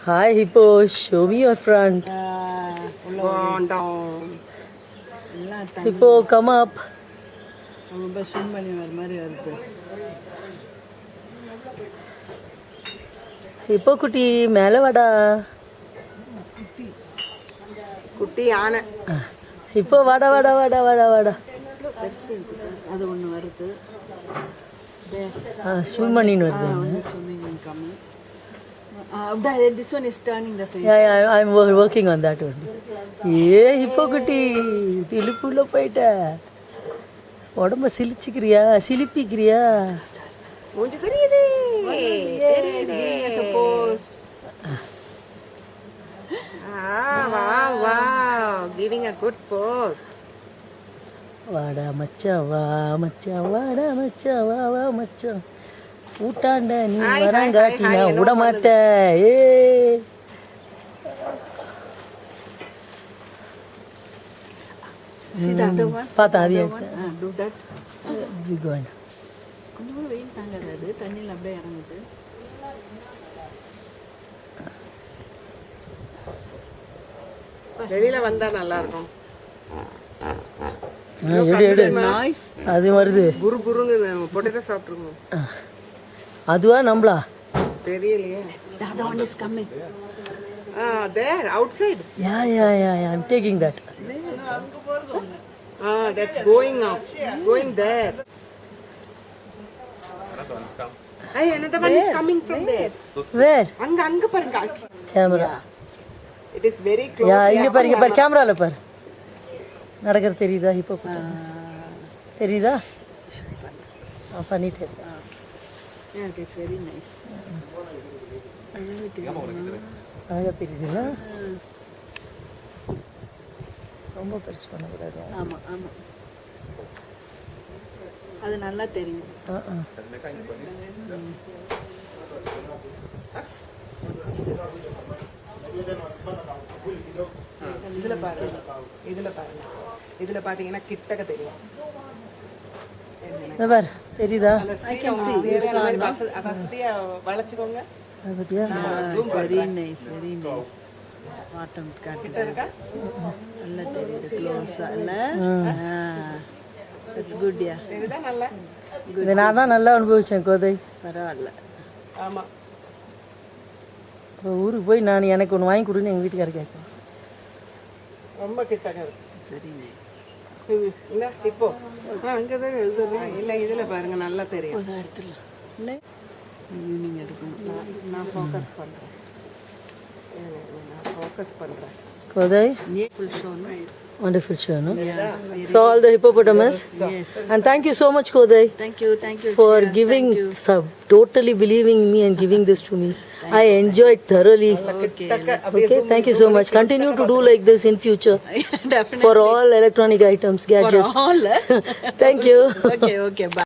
Hi Hippo, show me your front. Hippo, come up. ரொம்ப swim பண்ணி வர மாதிரி வருது. Hippo குட்டி மேலே வாடா. குட்டி யானை. Hippo வாடா வாடா வாடா வாடா வாடா. அது ஒன்று வருது. ஸ்விம் பண்ணின்னு வருது. Swimming and coming. This one is turning the face. Yeah, I'm working on that one. Hippo குட்டி திலுப்புள்ள போயிட்ட. உடம்ப சிலிச்சுக்கிறியா சிலிப்பிக்கிறியா? மூஞ்சி தெரியுது. Suppose. Wow, giving a good pose. வாடா மச்சான் வா மச்சான் வாடா மச்சான் வா வா மச்சான் ஊட்டாண்ட நீ வரங்காட்டி நான் விட மாட்டேன். See the other one? பார்த்தா அது Do that. கொஞ்சம் கொஞ்சம் கூட வெயில் தாங்காது, அது தண்ணியில் அப்படியே இறங்குது. வெளியில வந்தா நல்லா இருக்கும். எடு Nice. அது வருது. குரு குருங்க பொட்டேட்டோ சாப்பிட்டுருங்க. அதுவா நம்மளா தெரியலையே. The other one is coming. There outside. Yeah, I'm taking that. That's going up. Going there. Hey, another one is coming from there. Where? அங்க பாருங்க. Camera. It is very close. இங்க பாரு கேமரால பாரு. நடக்கிறது தெரியுதா? இப்போ தெரியுதா? பண்ணிட்டே இருக்கேன். Yeah, it's very nice. அழகா தெரியுதுல்ல? ரொம்ப பெருசு பண்ணக்கூடாது. ஆமாம் ஆமாம், அது நல்லா தெரியும். இதுல பாருங்க, இதுல பாத்தீங்கன்னா கிட்டக்க தெரியும். பாரு தெரியுதா? வசதியா வளைச்சுக்கோங்க. அது பத்தியா? Very nice, very nice. வாட்டம் காட்டுங்க, நல்லா தெரியுது க்ளோஸா இல்ல? It's good. யா, இதுதான் நல்லா. இதை நான் தான் நல்லா அனுபவிச்சேன் கோதை. பரவாயில்ல. ஆமா, இப்போ ஊருக்கு போய் நான் எனக்கு ஒன்று வாங்கி கொடுன்னு எங்கள் வீட்டுக்காரர் கேட்குறேன். ரொம்ப கிட்டக்க இருக்கு. சரி நைஸ். இல்ல இப்போ அங்கதான் எழுதுறேன். இல்ல இதுல பாருங்க நல்லா தெரியும். இல்லை ஈவினிங் எடுக்கணும். நான் ஃபோக்கஸ் பண்றேன். கோதை full ஷோன்னு. wonderful show, no? So all the hippopotamus. Yes. And thank you so much Kodai Thank you for Shreya. giving Thank you. totally believing me and giving this to me. I enjoyed thoroughly. Okay, thank you so much. Continue to do like this in future Definitely. for all electronic items, gadgets. For all. Thank you. Okay, bye.